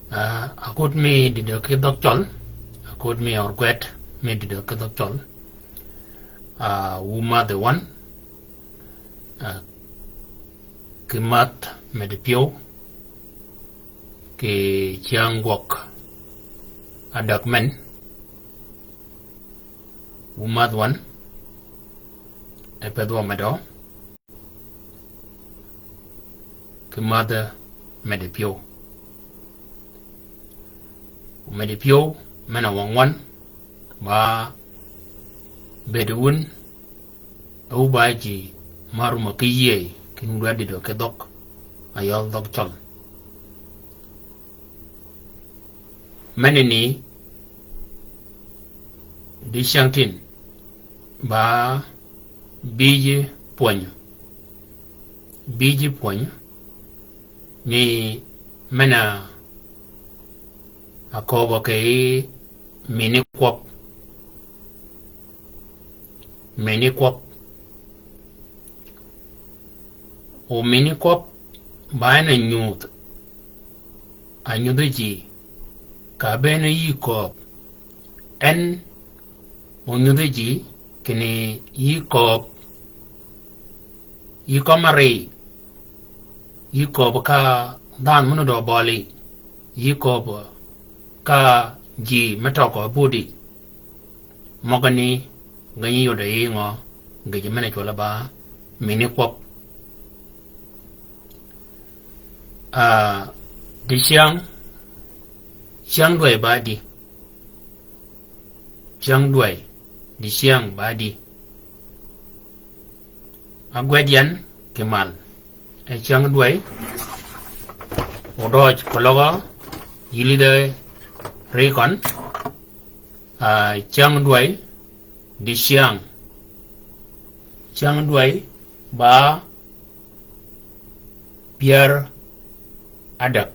Akut mi di do ke dok chol. Akut mi or gwet mi di do ke dok chol. Wuma the one. Kimat medipio. Ke chiang wok adak men. Wuma the one. Epedwa medo. Kimat medipio. Medipio mena wangwan ba bedewun au baji maru makiye kin wadi do ke dok ayol dok chol menini di shantin ba biji poñ ni mena akobo ke mini kwap o mini kwap bana nyut anyudo ji ka bena yi kop en o nyudo ji kini yi kop yi komare yi kop ka dan munu do boli yi kop ka ji metoko budi mogani ganyi yoda yingo gaji mena chola ba mini kwap di siang duai badi siang duai di siang badi agwedian kemal siang duai odoj kologo yilide Recon Chang Duai di Siang Duai ba Pierre Adak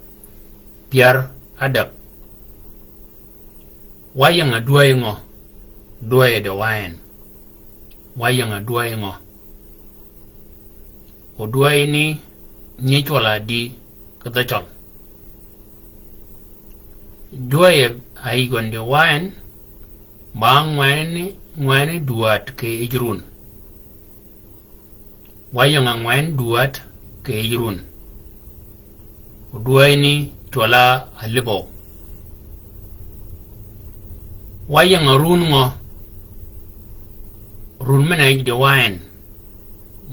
wayang duai ngo duai de wayan wayang duai ngo o duai ni nyichola di katachol duai ai gonde wayan bang ngwane duat ke ijrun wayang ngwan duat ke ijrun duai ni tola alibo wayang run mena de wayan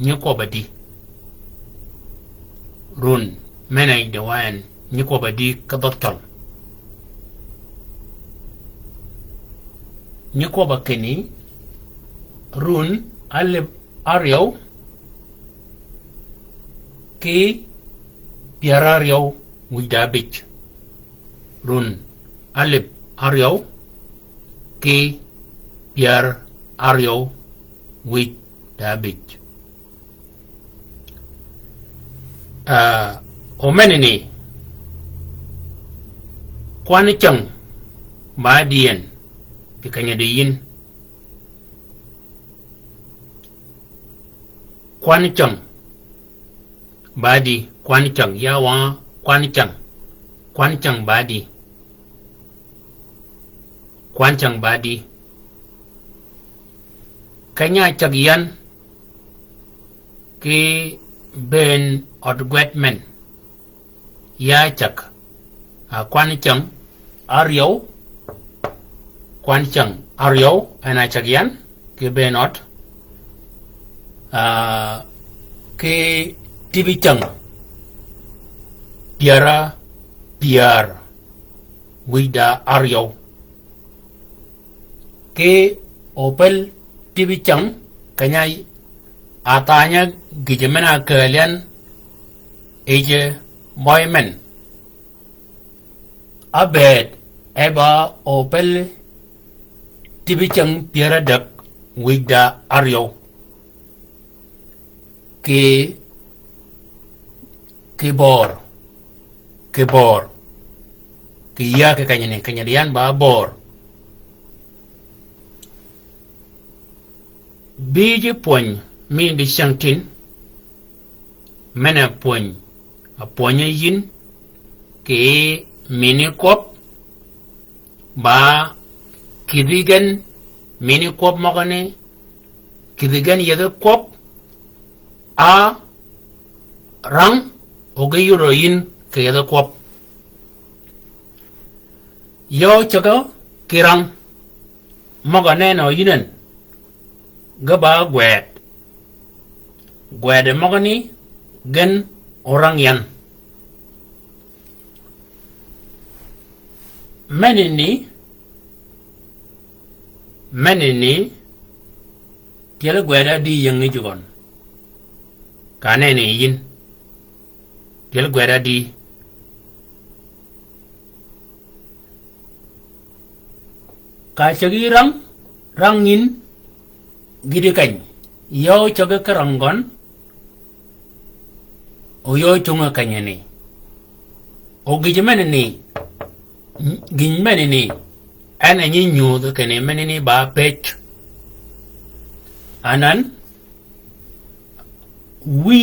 nyiko badi run mena de wayan nyiko badi kadotol nyiko bakeni run alib ariyaw ki piarariyaw widabich run alib ariyaw ki piar ariyaw widabich omenini kwani chang maadiyen pikanya de yin kwani chang badi kwani chang yawa kwani chang badi kanya chagian ki ben odgwetmen ya chak kwani chang aryo Kwanchang Aryo ana chagian ke benot ke tibichang piar wida Aryo ke opel tibichang kanyai atanya gijemena kalian eje boymen abed eba opel tibichang piaradak wida Aryo ke bor ke ya ke kanyadian ba bor biji poñ mi di shantin mena poñ a poña yin ke mini kop ba kidigen mini kop mogani kidigen yede kop a rang oge yuroyin ke yede kop yo chaga kirang mogane no yinen gaba gwed mogani gen orang yan menini tiela gweda di yang jugon kane ni yin tiela gweda di ka chagi rangin gidi kany yo chaga karangon o yo chunga kanyani o gijmenini ginmenini ana nyi nyudo kene menini ba pech anan we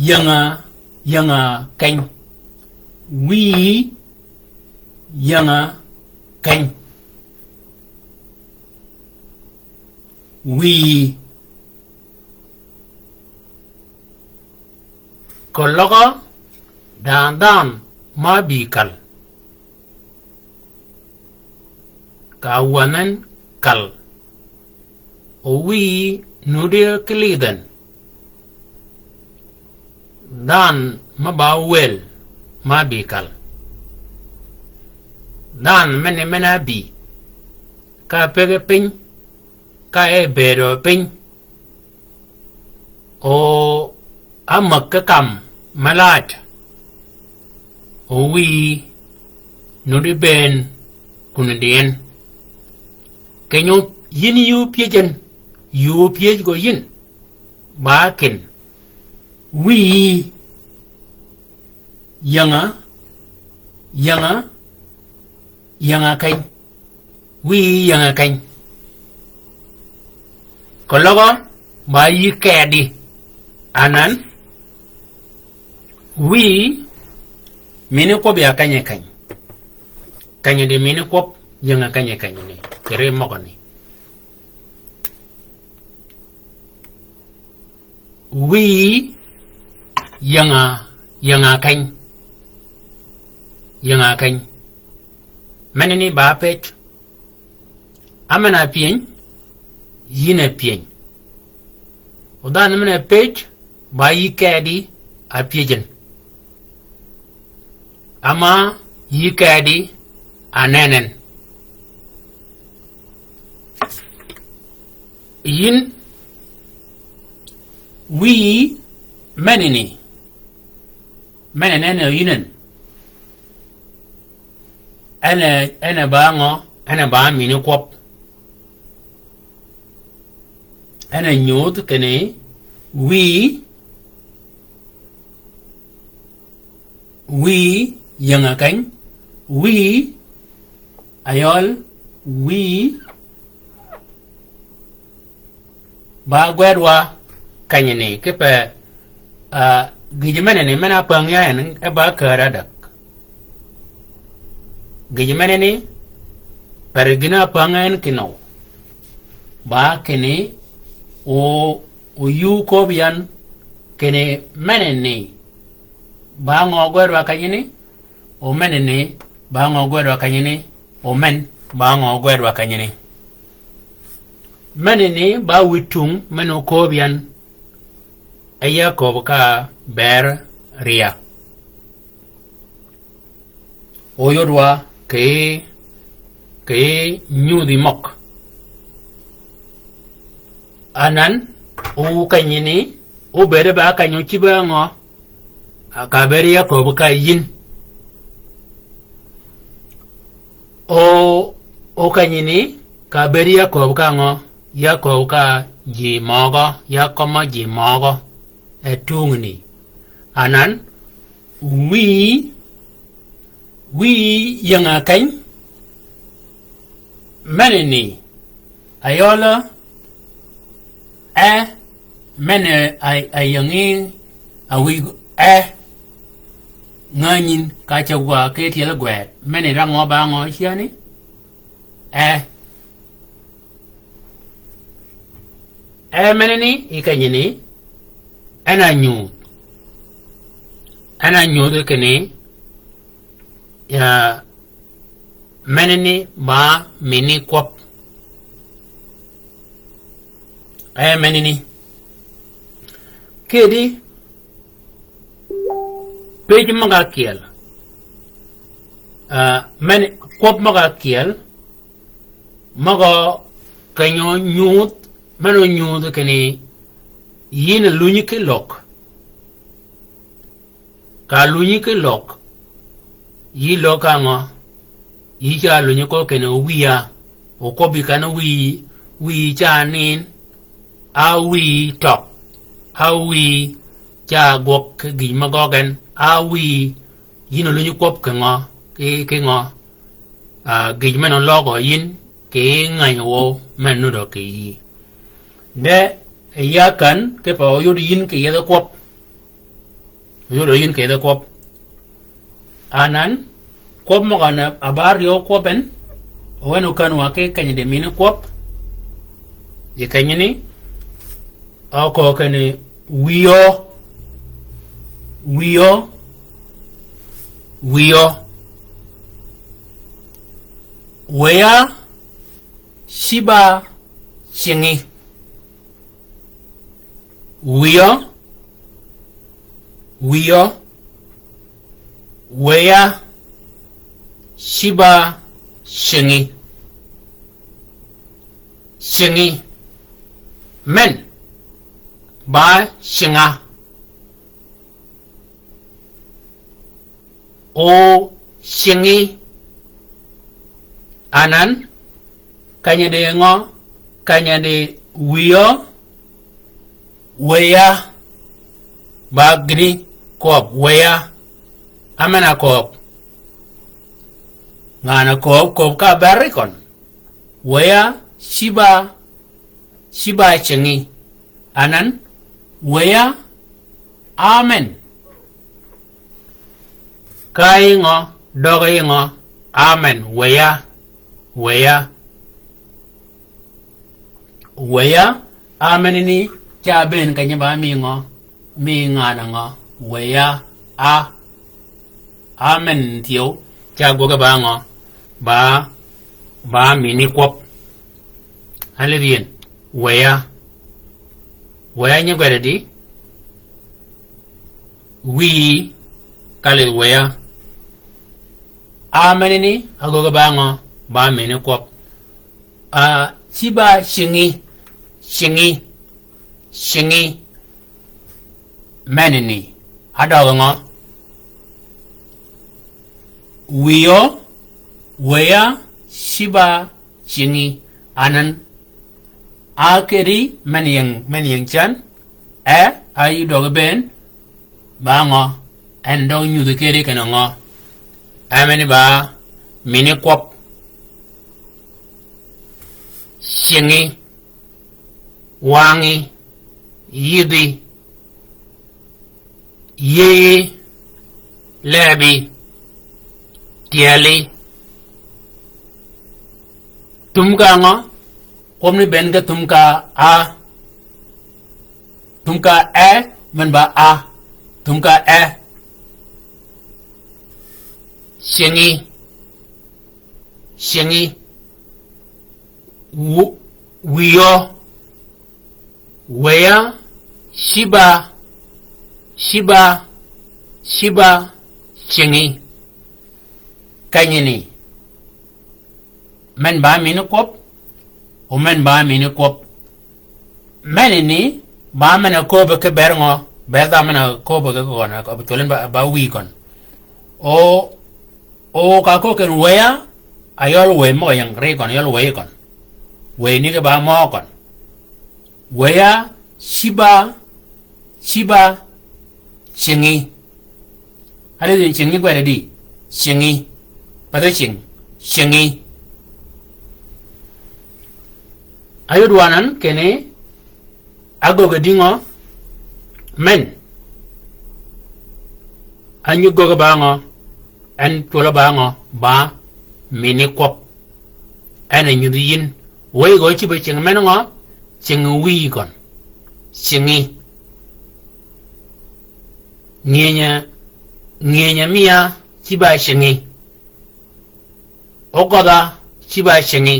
yanga kany we yanga kany we kologo dan ma bikal kawanan kal o we nudia kliden dan ma ba wel ma bikal dan mena bi ka pege pin ka e bero pin o amak kam malat o we nudi ben kunadien kenyo yin yu piejen yu piej go yin bakin we yanga kany we yanga kany kologo ba yi kedi anan we mini kop ya kanye kanye de mini kop yanga kanye ni kere mogoni we yanga kany menini ba pech amana pien yina pien odan mena pech ba yi kedi a piejen ama yi kedi anenen yin we menene yinen ana ba mini kop ana nyod kene we yanga kany we ayol we ba gwedwa kanyene kepe gijimene ne mena pangya en e ba karadak gijimene ne pergina pangen kino ba kene o yu ko bian kene menene ba ngogwerwa kanyene o menene ba ngogwerwa kanyene o men ba ngogwerwa kanyene menene ba witung meno ko bian aya ko ka ber ria o yodwa ke nyudi mok anan o kanyini o bere ba kanyo chibango aka bere ya ko ka yin o kanyini ka bere ya ko ka ngo ya ko ka ji mogo ya koma ji mogo etungni anan we yanga kany menini ayola mene ayangi awi nganin ka chagwa ke tiel gwet meni rango ba ngo chiani menini ikanyini ana nyu de kene ya menini ba mini kwap menini kedi page maga kiel men kwap maga kiel maga kanyo nyut mano nyut kene yin lunyi ke lok ka lunyi ke lok yi loka ngo yi cha lunyi ko kene wiya o ko bi kana wi cha nin a wi top a wi cha gok gi magogen a wi yin lunyi kop ke ngo ke ngo gi men logo yin ke ngai wo men no do ke yi de ya kan ke pa yo yin ke ya kop yo yin ke da kop anan kop mo kana abar yo kopen wenu kan wa ke kan de min kop ye kanyini ako kane wiyo weya shiba shingi wiyo weya shiba shingi men ba shinga o shingi anan kanya de ngo kanya de wiyo weya ba gri kop weya amana kop ngana kop ka barikon weya shiba chingi anan weya amen kai ngo dogai ngo amen weya amen ni cha ben kanya ba mi ngo mi ngana ngo weya amen tiyo cha go ga ba ngo ba mi ni kwop halibien weya nya gwere di wi kale weya amen ni ago ga ba ngo ba mi ni kwop chiba shingi menini adaga ngo wiyo weya shiba shingi anan akeri meniyang chan ayi doga ben ba ngo en dog nyu de keri kana ngo ameni ba mini kwop shingi wangi yidi ye lebi tiali tumka ngo komni ben ga tumka men ba tumka shingi wiyo weya shiba shingi kanyini men ba mini kop o men ba mini kop menini ba mena ko be ke berngo be da mena ko be ko na ko tolen ba wi kon o ka ko ken weya ayol we mo yang re kon ayol we kon we ni ke ba mo kon weya shiba shingi hade din shingi gwa di shingi pada shingi ayodwanan kene agoga dingo men anyu go ba ngo an tola ba ngo ba mini kop ana nyu yin we go chi ba ching men ngo ching wi kon chingi ngenya mia chi ba chingi ogoda chi ba chingi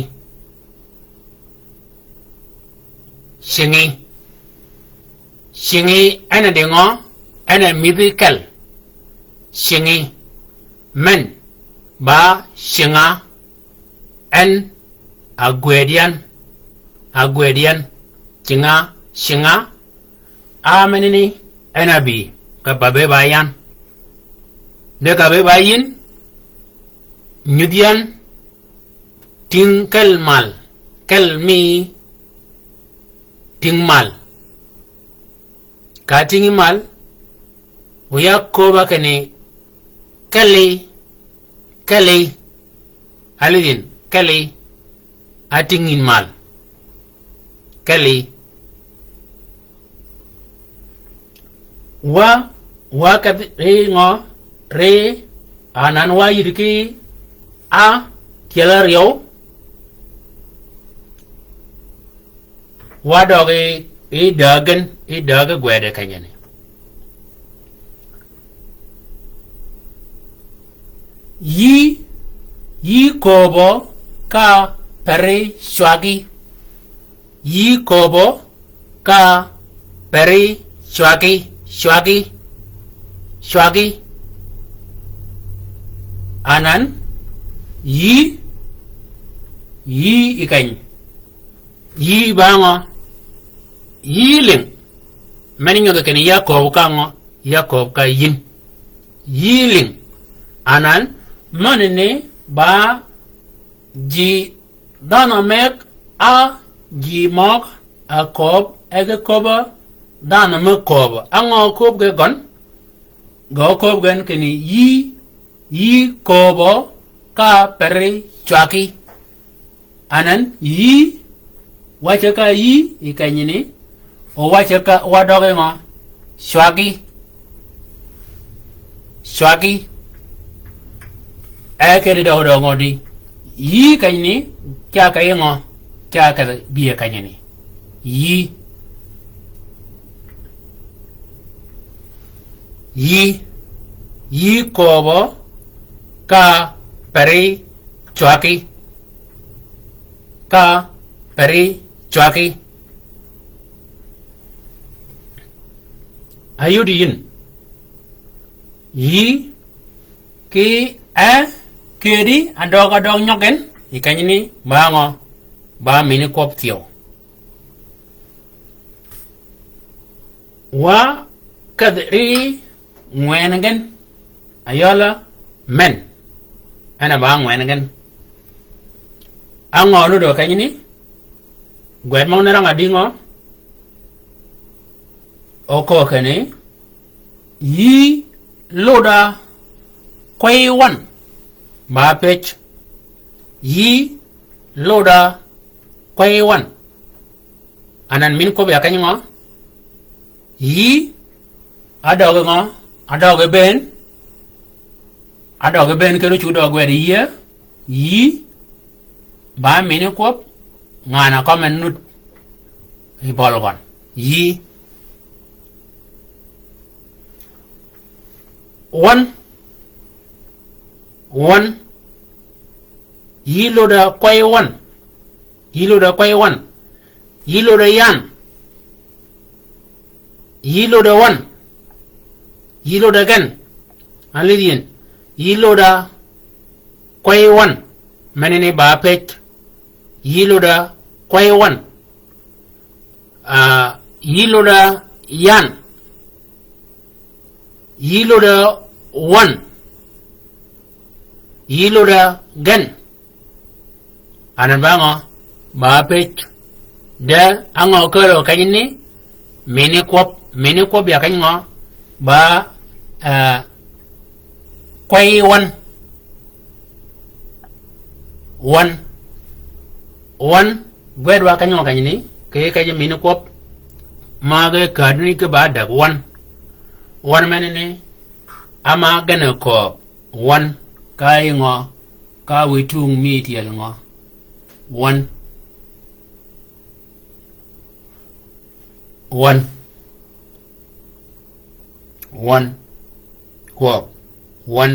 Shingi ana dengo ana mythical Shingi men ba shinga en agwedian shinga amenini ana bi ka babe bayan de ka be bayin nyudian tinkal mal kalmi ting mal ka tingi mal uya ko ba kane kale alidin kale atingin mal kale wa ka re ngo re anan wa yidiki a kelar yo wa doge daga gwede kanyane yi kobo ka pere swagi yi kobo ka pere swagi anan yi ikany yi bango yiling mani nyoga kene yakob ka yin yiling anan manene ba ji dana mek a ji mok a kob ege koba dana me kob ango kob ge gon go kob gen kene yi kobo ka pere chwaki anan yi wacha ka yi ikanyini o wacha ka wadoge ngo swagi akere do ngodi yi kanyini kya ka ngo kya ka biye kanyini yi kobo ka pere chwaki ayudiyin yi ki a kedi adog nyoken ikanyini bango ba mini kop tio wa kadri ngwengen ayola men ana ba ngwengen angolu do kanyini gwet mo na nga dingo oko kene yi loda kwai wan ba pech yi loda kwai wan anan min ko be kanyi ngo yi adoge ben kero chu do gwet yi ba min ko ngana komen nut ibolgon yi one yi loda kwai wan yi loda yan yi loda wan yi loda gen alidien yi loda kwai wan menene ba pech yi loda kwai wan yi loda yan yi loda wan yi loda gen anan bango ba pech de ango kero kanyini mini kwop ya kanyo ba kwai wan gwedwa kanyo kanyini ke mini kwop mage kadni ke ba dag wan menene ama gana ko one kai ngo ka we tung mi tiel ngo one ko one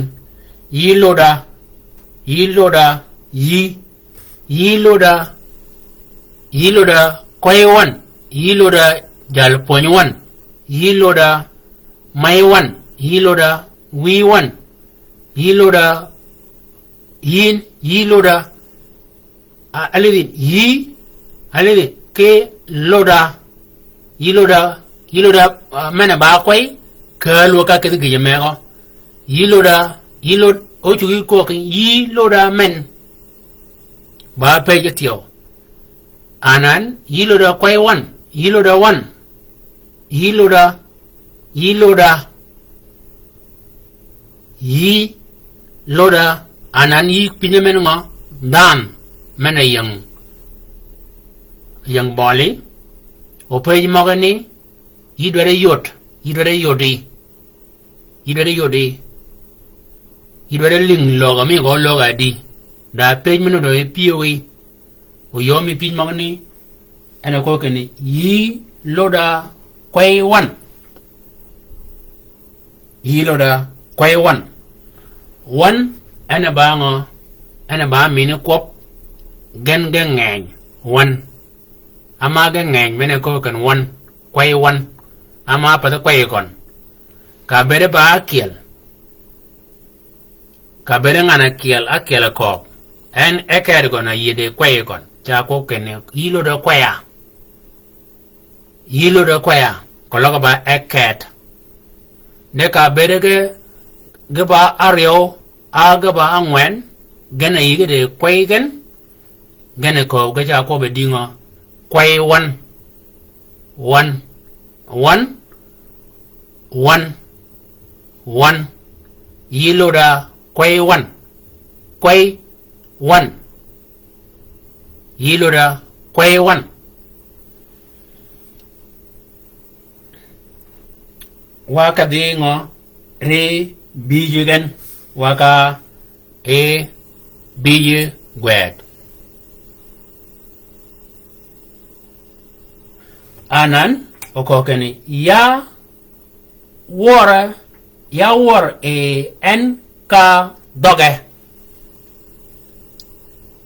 yi loda yi loda koi one yi loda jal pony one yi loda mai one yi loda we one yi loda yin yi loda alivin ke loda yi loda mena ba kwai ka lo ka ke ge me go yi loda o chu ko ke yi loda men ba pe je tio anan yi loda kwai one yi loda one yi loda yi loda anan yi pinye men ngo dan mena yang bali o pe ji magani yi dore yodi yi dore ling loga mi go loga di da pe meno do e piwi o yomi pin magani ana ko keni yi loda kwai one yi loda kwai one ana ba mini kop gen ngeng one ama gen ngeng mene ko kan one kwai one ama pa ta kwai kon ka bere ba kiel ka bere ngana kiel akel ko en eker go na yede kwai kon cha ko ken yi loda kwaya ko loga ba eket ne ka bere ge ba aryo aga ba angwen gana yige de kwai gen gana ko ga cha ko be dingo kwai one yi loda kwai one yi loda kwai one waka dingo re bijugen waka e biju gwet anan okokeni ya war e en ka doge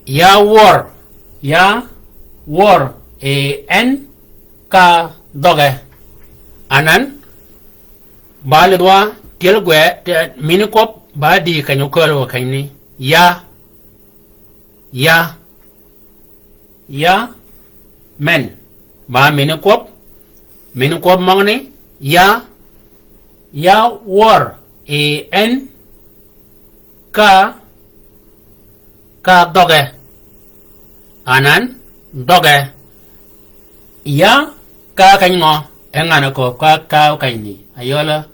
ya war e en ka doge anan balidwa tilgwe minikop ba di kanyo kalo kaini ya men ba minikop mangni ya war e en ka doge anan doge ya ka kanyo engana ko ka kaini ayola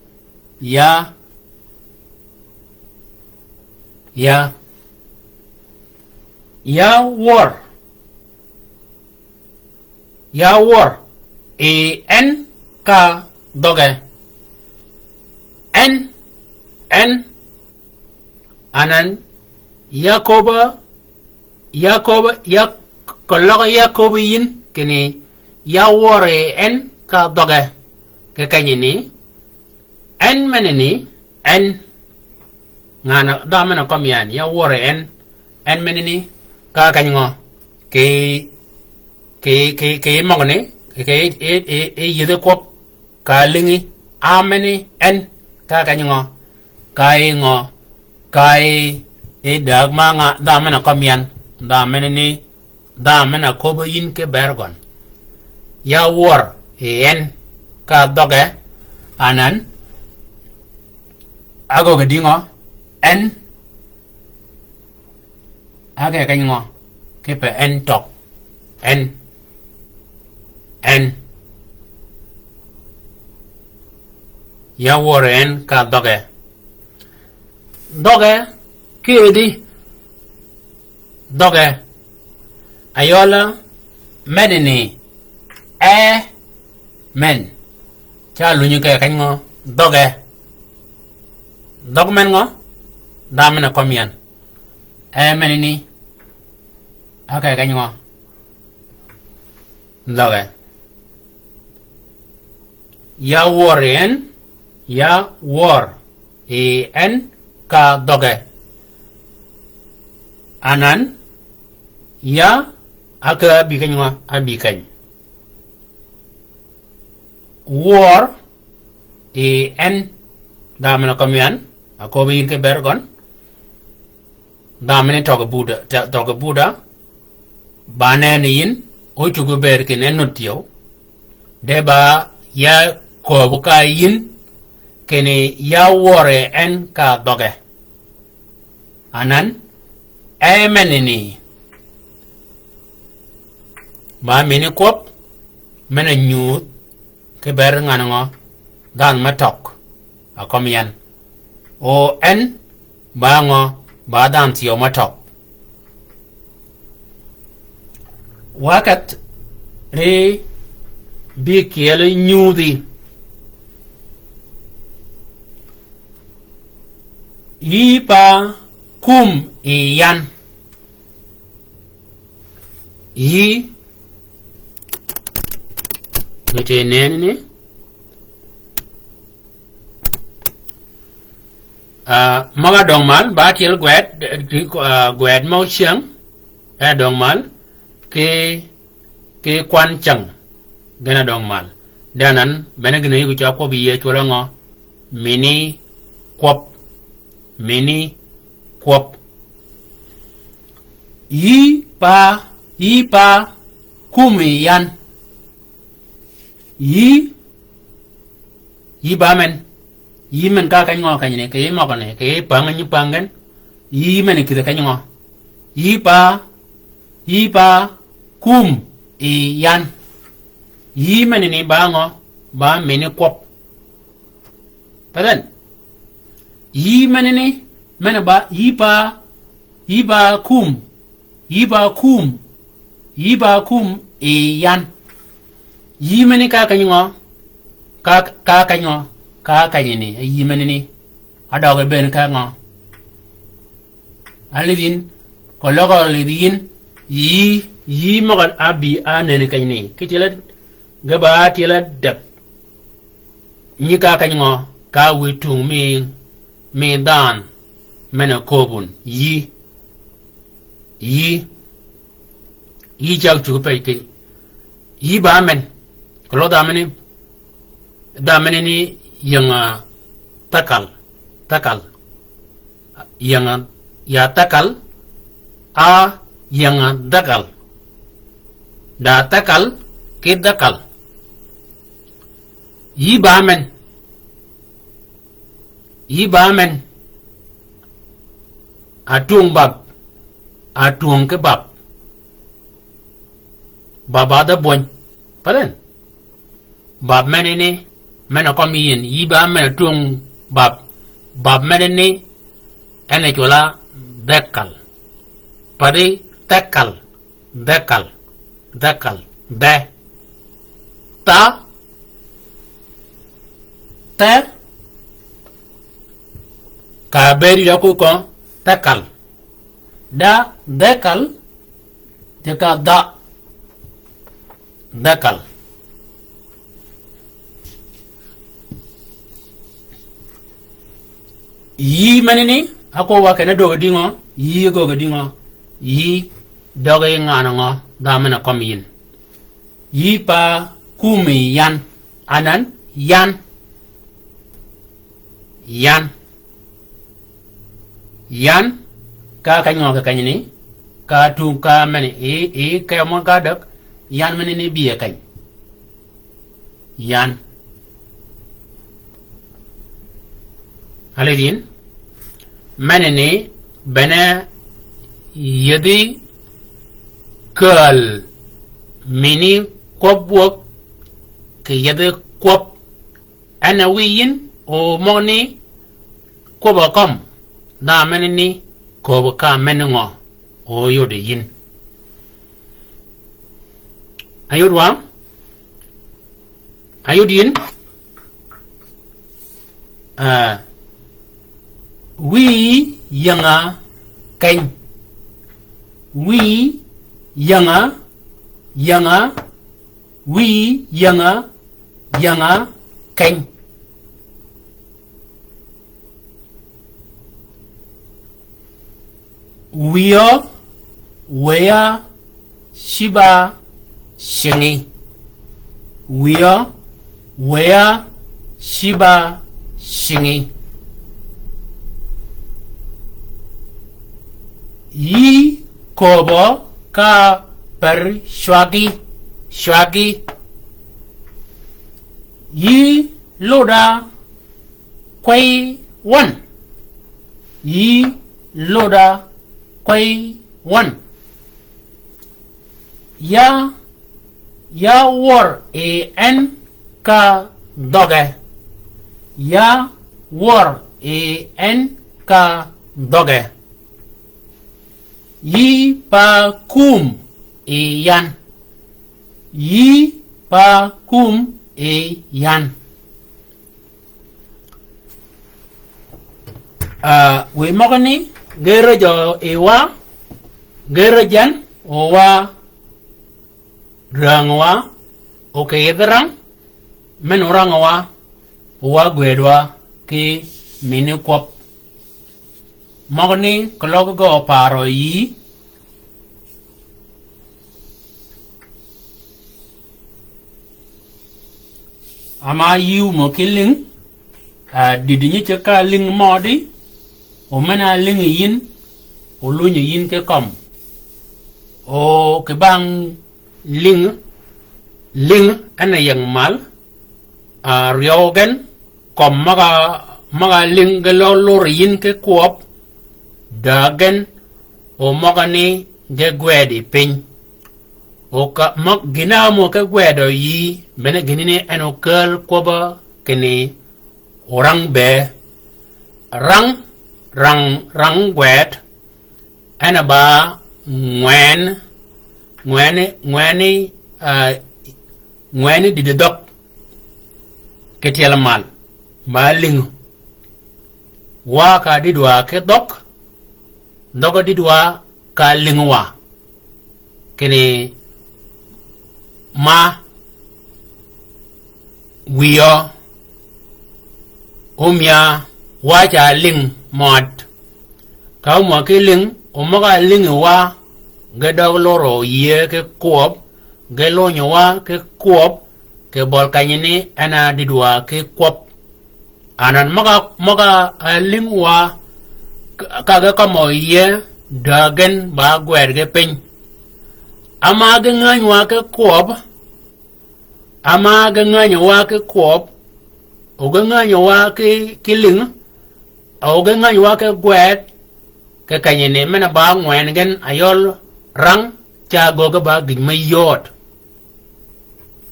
ya war e en ka doge en anan yakoba kologa yakoba yin kini ya war e en ka doge ke kanyini en meneni en ngana da mena komian ya war en meneni ka kanyo ke magone ke yede kop ka lingi ameni en ka kanyo kai dag manga da mena komian da meneni da mena kobo yin ke bergon ya war en ka doge anan ago ke dingo en age kanyo ke pe en tok en ya war en ka doge kedi doge ayola menini men cha lunyu ke kanyo dogmen ngo damena komian menini okay kanyo doge ya warren ya war en ka doge anan ya aka bikanyo abikany war en damena komian ako bin ke bergon damene toga buda banene yin o chugo ber ke nenotio deba ya ko buka yin kene ya wore en ka doge anan menini ba mini kop mena nyut ke ber nganango dan matok akomian o en bango badan tiyo matok wakat re bi kiele nyudi yipa kum iyan yi nete nenene maga dong mal ba tiel gwet mau chiang dong mal ke kwan chang gana dong mal danan bena gina yugo cha ko biye chorango mini kwop yi pa kumiyan yi ba men yi men ka kanyo kanyne ke mo kane ke pangan ni pangan yi men ki kanyo yi pa kum yan yi men ni bango ba meni kwop padan yi men ni men ba yi ba kum yan yi men ka kanyo ka kanyo ka kanyini yi menini adoge ben ka ngo alidin ko logo lidin yi magal abi anene kanyini kitila gaba tila dab ni ka kanyo ka witung mi dan mena kobun yi jag chu pe ke yi ba men ko da menini yang takal yang ya takal a yang dakal da takal ke dakal yi ba men atung ke bab baba da boy paren bab menini mena komiyin yiba mena tung bab mena ni ene chola dekal pari dekal de ta te ka beri ya ko dekal da dekal jeka da dekal yi manini ako wa kana dogo dingo yi gogo dingo yi dogo ngana ngo da mana komin yi pa kumi yan anan yan ka kanyo ka kanyini ka tu ka mani ka mo ka dak yan manini biya kany yan Alidin manene bana yadi kal mini kwabwak ke yadi kwab ana wiyin o moni kwabakom da manene kwabaka menengo o yode yin ayudin we yanga keng we yanga we yanga keng wio wea shiba shingi wio wea shiba shingi yi kobo ka per shwagi yi loda quay one yi loda quay one ya war en ka doge ya war en ka doge yi pa kum yan yi pa kum yan we mogani gero jo ewa gero jan owa rangwa okay drang men orangwa owa gwedwa ki mini kop mogani klog go paro yi ama yiu mo killing didinyi chaka ling modi o mana ling yin o lunyi yin ke kom o ke bang ling ana yang mal ryogen kom maga ling gelo lor yin ke kuop dagen o magani ge gwedi pin o ka mag gina mo ke gwedo yi bene ginine eno kel koba kene orang be rang gwet ana ba ngweni di dok ketiel mal ba ling wa ka didwa ke dok dogo didwa ka lingwa kene ma wiyo umya wacha ling mod ka mo ke ling o maga ling wa gadog loro ye ke kuop gelo nyowa ke kuop ke bol kanyini ana didwa ke kuop anan maga ling wa kaga kamo ye dagen ba gwerge pin ama ga nganywa ke kuop ama ga nganywa ke kuop o ga nganywa ke kiling o ga nganywa ke gwet ke kanyini mena ba ngwen gen ayol rang cha goga ba gmayot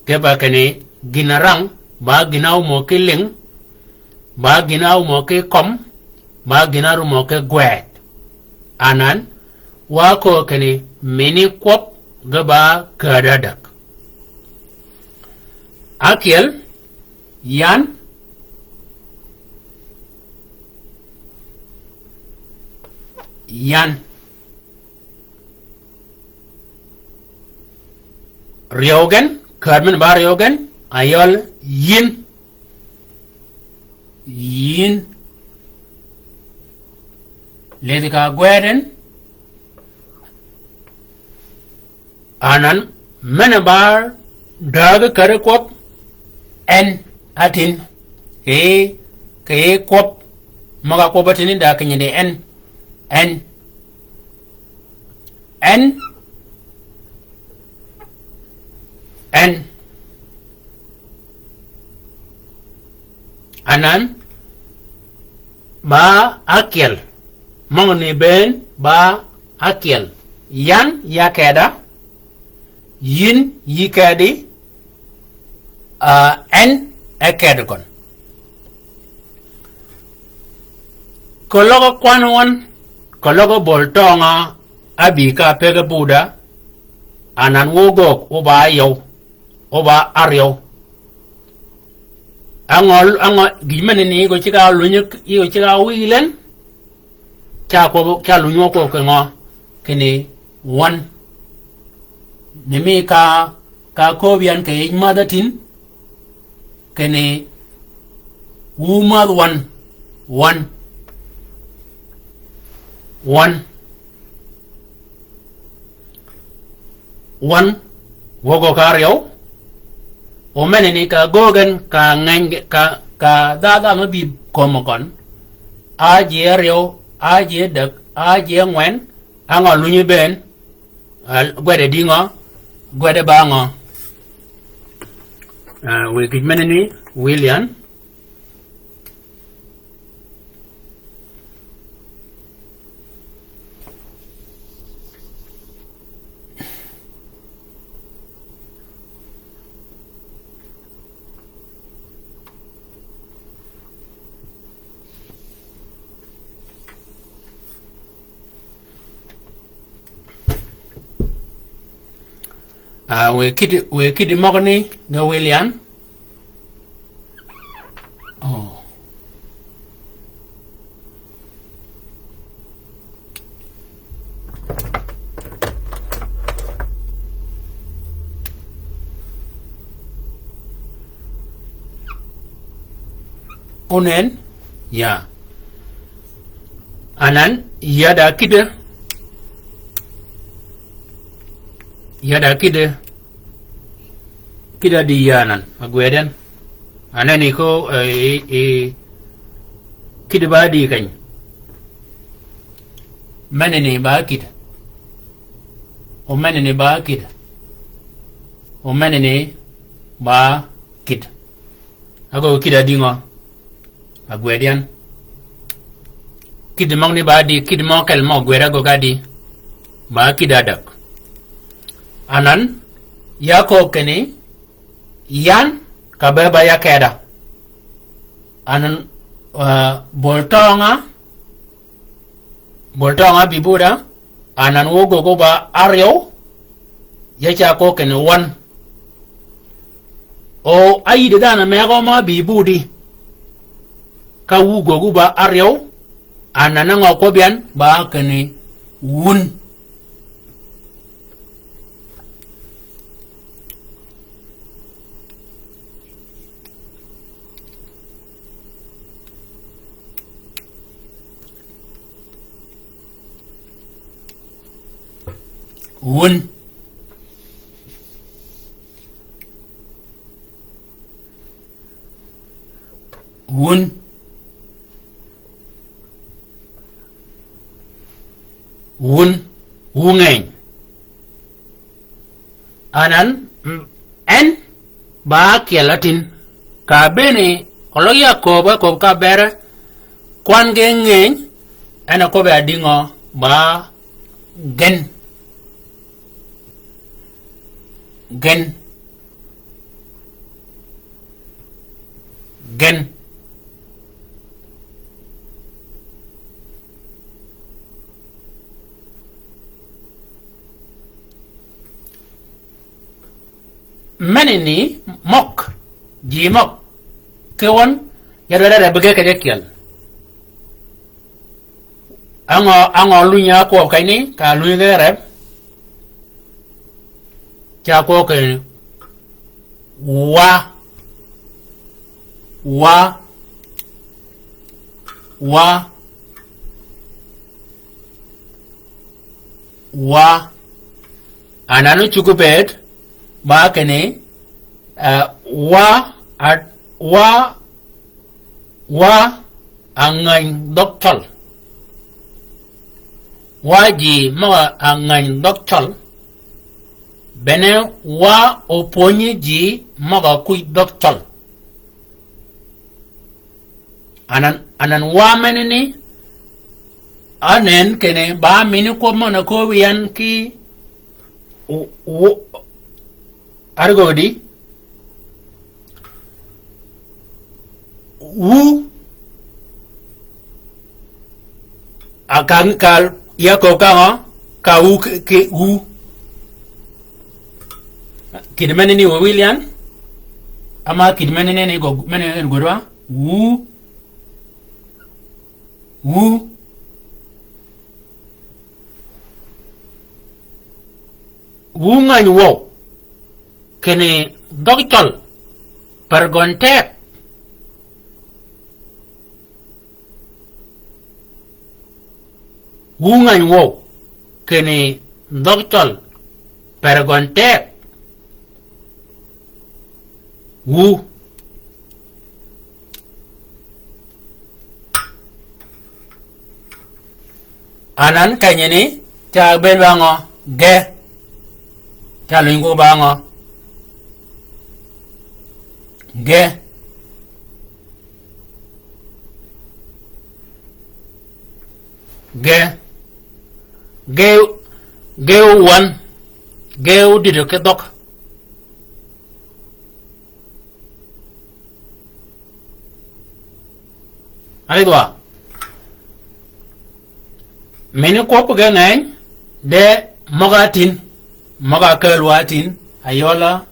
ke ba kane ginarang ba ginaw mo ke ling ba ginaw mo ke kom ba ginaru mo ke gwet anan wa ko kane mini kop gaba kadadak akel yan ryogen karmen bar ryogen ayol yin ledika gweden anan mena bar dag kare kop en atin ke kop maga ko batini da kanyede en anan ba akel mongni ben ba akel yan yakeda yin yikadi en ekedgon kologo kwanwan kologo boltonga abika pega buda anan wogok oba yow oba aryow angol gimene ni go chiga lunyuk yo chiga wilen cha lu nyo ko ko ngo kene one nemi ka ko bian ke madatin kene umad one wogo karyo o meneni ka gogen ka ngang ka da ma bi komokon a je ryo a je dak a je ngwen anga lunyi ben gwede dingo gwede bango we gid meneni William we kid mogni no William oh onen ya anan yada kida di yanan magweden anani ko kida ba di kan manene ba kida o manene ba kida o manene ba kida ago kida dingo magweden kida mangni ba di kida mo kel mo gwera go gadi ba kida dak anan yako kene yan kabeba ya keda anan boltonga bibuda anan wogo go ba aryo yacha ko kene one o ayide dana mego ma bibudi ka wugo go ba aryo anan ngo ko bian ba kene wun wun wungeng anan en ba kielatin ka bene oloya ko ka bere kwan gengeng ana ko be adingo ba gen menini mok jimok kewon yadada bege kedekial ango lunya ko kaini ka lunya rep cha ko ke wa ananu chukupet ba kene wa angan doktor waji ma angan doktor bene wa oponye ji maga kui doktor anan wa menene anen kene ba mini ko mana ko wiyan ki argodi wu akan kal ya ko ka wu ke wu kidmene ni William ama kidmene ne go mene godwa wu wungan wo kene dogtol pergonte wungan wo kene dogtol pergonte wu anan kanyene cha ben bango ge cha lingo bango ge one ge dido ke dok ai doa meni ko ga ngai de mogatin moga kelwatin ayola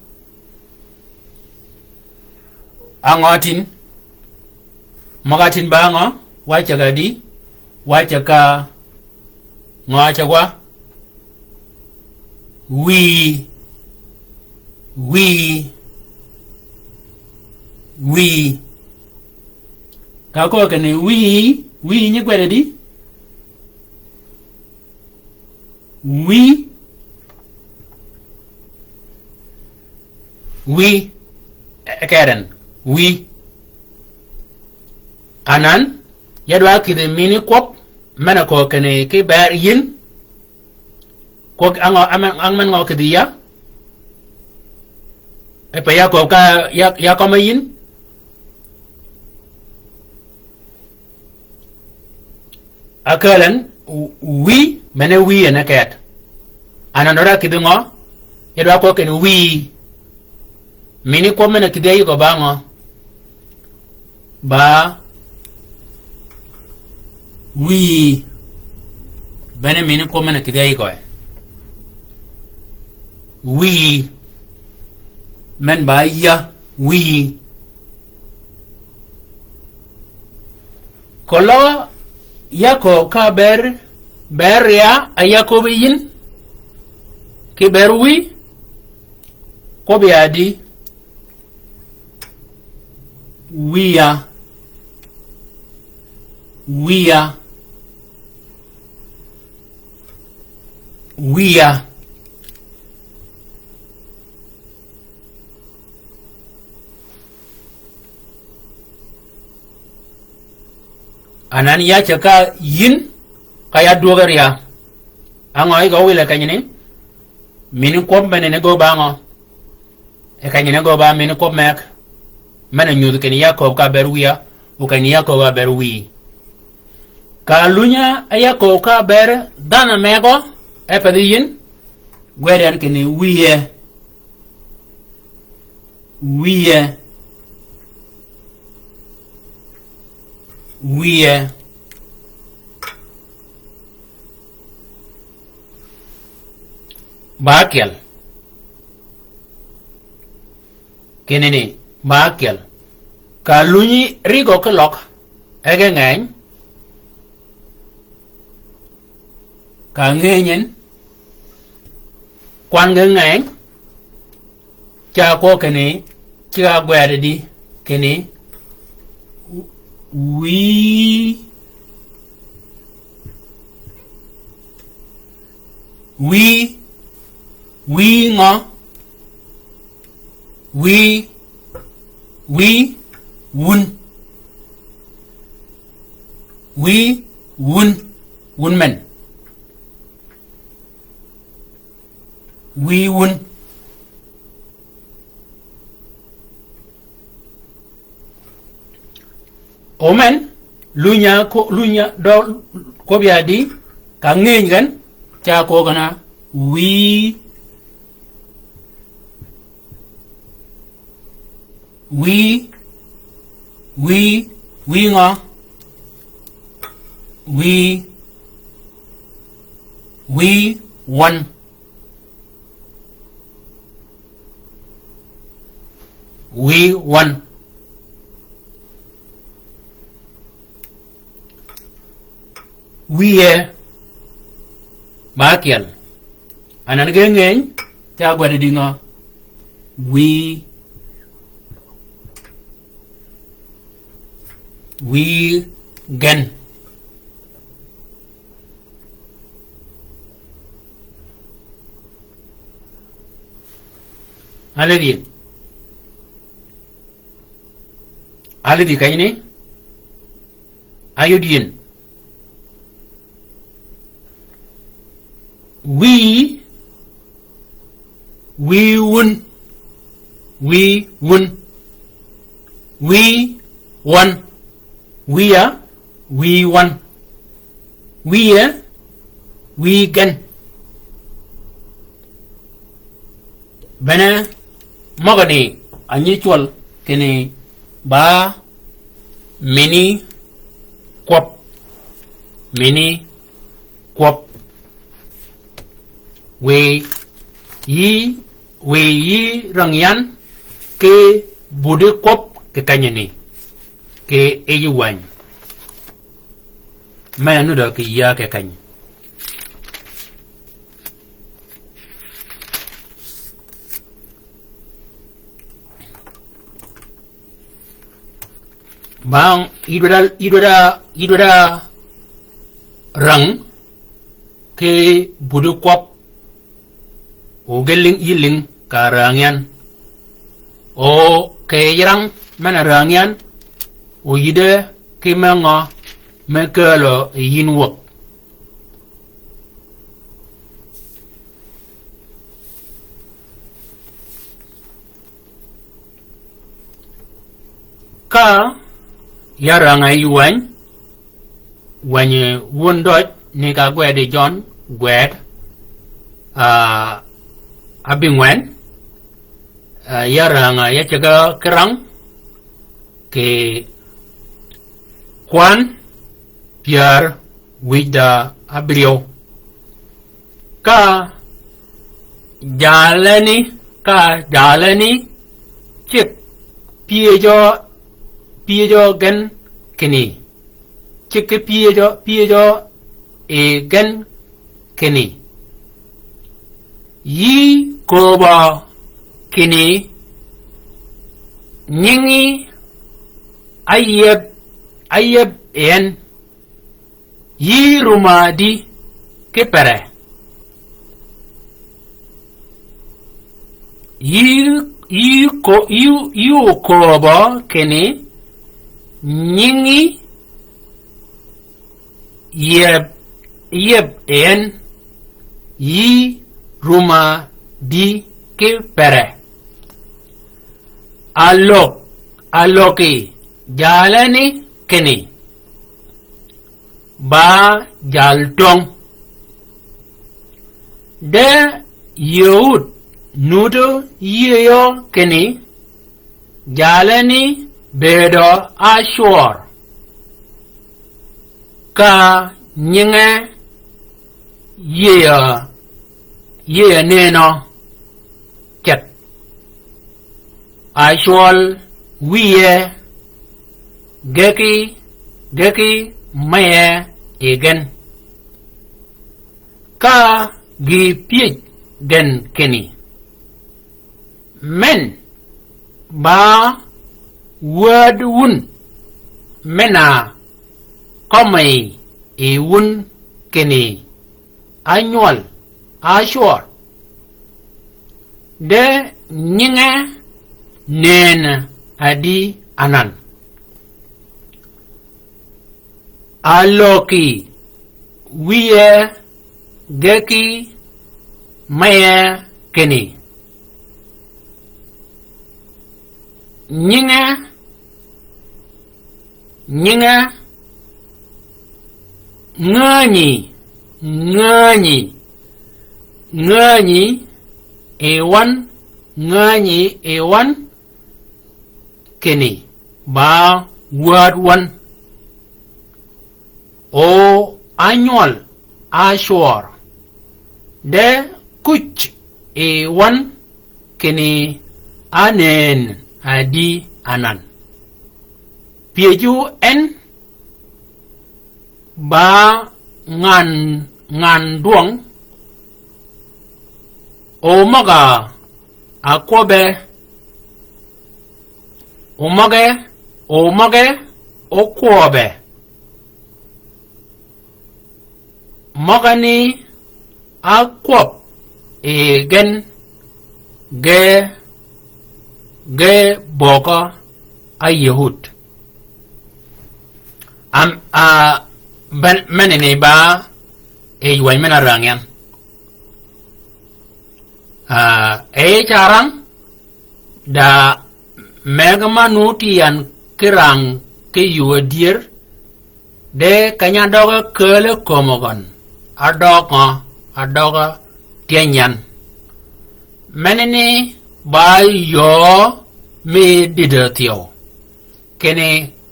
angotin mogatin bango wacha gadi wacha ka ngacha kwa we ka ko kene we ni kwere di we karen we anan yadwa kide mini kop mana ko kene ke bar yin ko ang man ngo kidi ya e pa ya ko ka ya ko mayin akalan we mana we na kat ananora kidi ngo yadwa ko kene we mini ko mana kidi ko ba ngo ba we bene mini ko mana kidi ko we men ba ya we kolo ya ko ka ber ya ayako yin ke ber we ko be adi we are anan ya chaka yin kaya dogar ya ango go wile kanyini mini ko bene ne go bango e kanyine go ba mini ko mek mana nyudu ken ya ko ka berwiya o kan ya ko ga berwi ka lunya ya ko ka ber dana mego e pediyin gwere ken wiye bakel kenene bakel kalunyi rigo kelok ege ngany ka ngenyen kwan ge ngany cha ko kene cha gwere di kene we ngo we wun men we wun omen lunya do ko biadi ka ngeng gan cha ko gana we ngo we one we bakial anan gengeng cha gwa di nga we gan alladhi kayne ayodiyen we won we won we won we are we won we are we gan bana magani anyichwal kene ba mini kwap we yi rangyan ke bude kwap ke kanyani ke eyuwan mayanu da ke ya ke kany bang idora rang ke budu kwap o geling iling karangyan o ke yarang mana rangyan o yide ke manga mekelo yinwok ka yarang ayuan wanye wondot ni ka gwede John gwed abingwen yarang yachaga kerang ke kwan piar wida abrio ka jalani chip piejo gan kini chik piejo e gan kini yi koba kini nyingi ayeb en yi rumadi kepere yi koba kini nyingi yeb en yi ruma di ke pere aloki jalani keni ba jaltong de yehud nudo yeyo keni jalani bedo ashur ka nyinga yeya neno ket ashur wiye geki maye egen ka gi piej gen keni men ba word wun mena komai e wun keni annual ashur de nyinga nen adi anan aloki wiye geki maya keni nyinga ngani ewan keni ba word one o annual ashur de kuch ewan keni anen adi anan pieju en ba ngan duong Omaga akobe omage okwobe magani akwop egen ge boka a yehud am a ben menene ba e yuay mena rangyan e charang da megama nutian kirang ke yuadir de kanya doga kele komogon adoga tianyan menene ba yo me didatio kene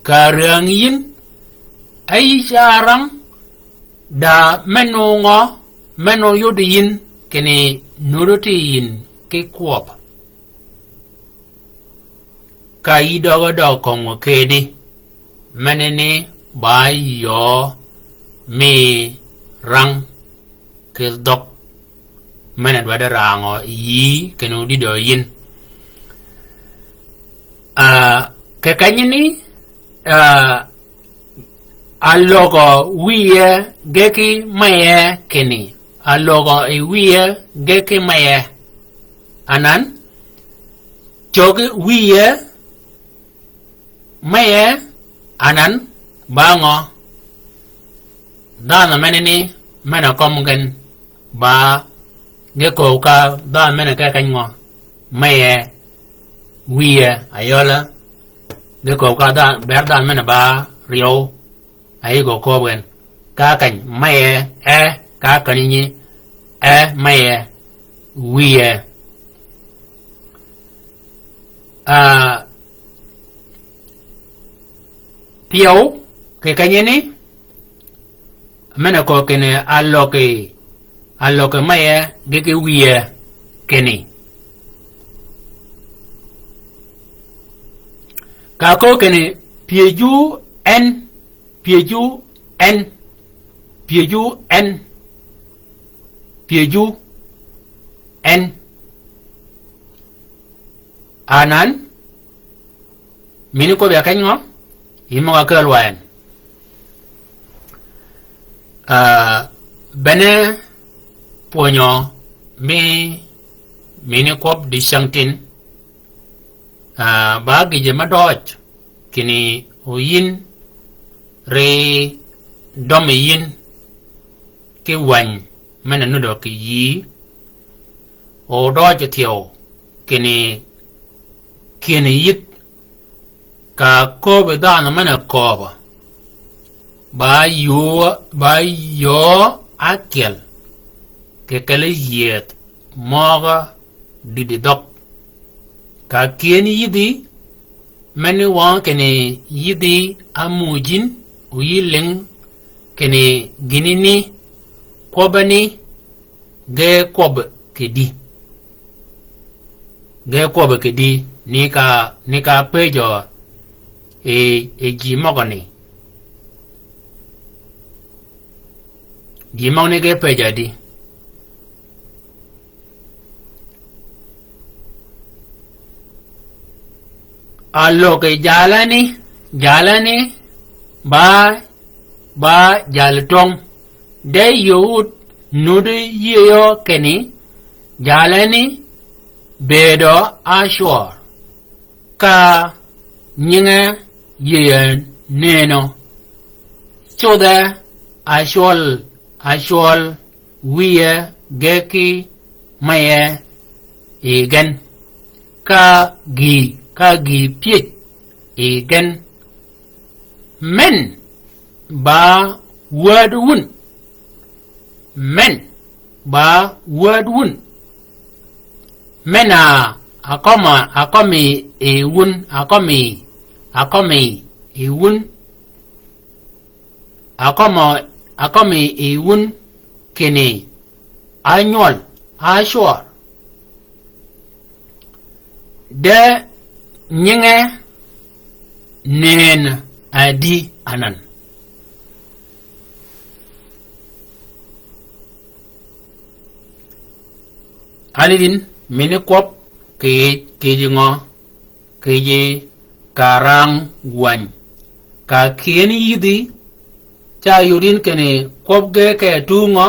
karang yin ay charang da meno yudiyin kene nurutin ke kwop ka idogo do kongo kedi menene ba yo me rang ke dok menen wada rango yi kenu dido yin ke kanyini alogo wiye geki maye keni alogo wiye geki maye anan jogi wiye maye anan bango dana menini mena komgen ba geko ka da mena ka kanyo maye wiye ayola geko ka da berdan mena ba rio ai go koben ka kan maye ka kanini maye wiye piau ke kanyeni mena ko kene alloke maye geke wiye keni ka ko kene pieju en anan mini ko be kanyo imo ka kalwan bene ponyo mini kop di sangtin ba gije madoj kini oyin re dom yin ke wan mena nudo ki yi o doj tio kini yit ka kobe dana mena koba ba yo akel ke kale yet moga didi dok ka kieni yidi meni wan kene yidi amujin uyiling kene ginini kobani ge kob kedi nika pejo e jimogani jimogni ge pejo di allo ke jalani ba jaltong de yut nudu yeyo keni jalani bedo ashor ka nyinga yeyo neno choda ashol wiye geki maye igen ka gi piet igen men ba word wun mena akomi ewun akomi ewun kene anyol ashor de nyinge nen adi anan alin mini kop ke ngo ke je karang wan ka kien yidi cha yurin kene kop ge ke tungo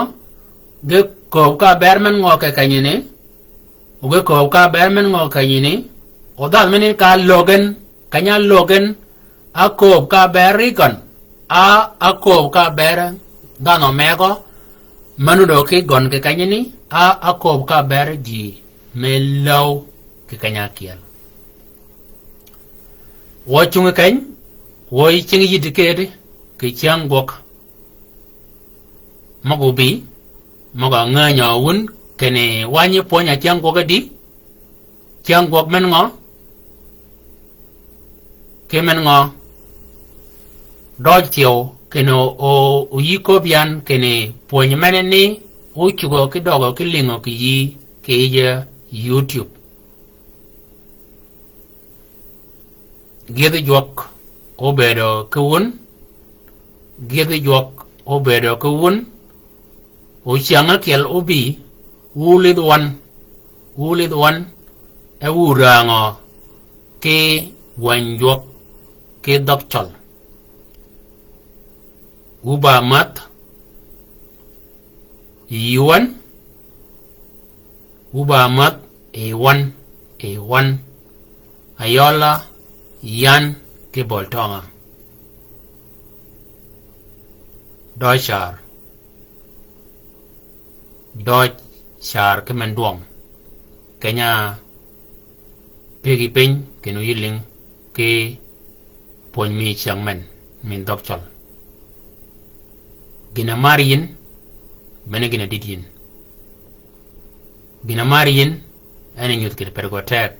ge ko ka berman ngo ke kanyine uge ko ka berman ngo kanyine odal mini ka logen kanya logen akob ka berikon akob ka ber dano mego manudo ke gon ke kanyini akob ka ber ji melaw ke kanya kiel wo chung kany wo ching yidi kede ke chang gok magubi maga nganya wun kene wanyi ponya chang gok di chang gok men ngo ke men ngo doj tiyo kene o yiko bian kene ponya meneni o chugo ki dogo ki lingo ki yi ke je YouTube gede jok obedo kewun gede jok obedo kewun o changa kel obi wulid wan e wurango ke wanjok ke dokchol uba mat yuan uba mat e1 ayola yan ke boltonga doj char ke menduong kenya pegi pin ke no yiling ke pon mi changmen min dokchol gina marin mene gina didin gina marin ene nyut ke pergotek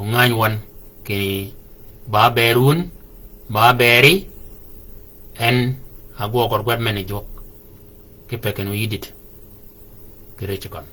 ungany wan ke ba berun ba beri en agwo korgwat mene jok ke pekeno yidit kere chikon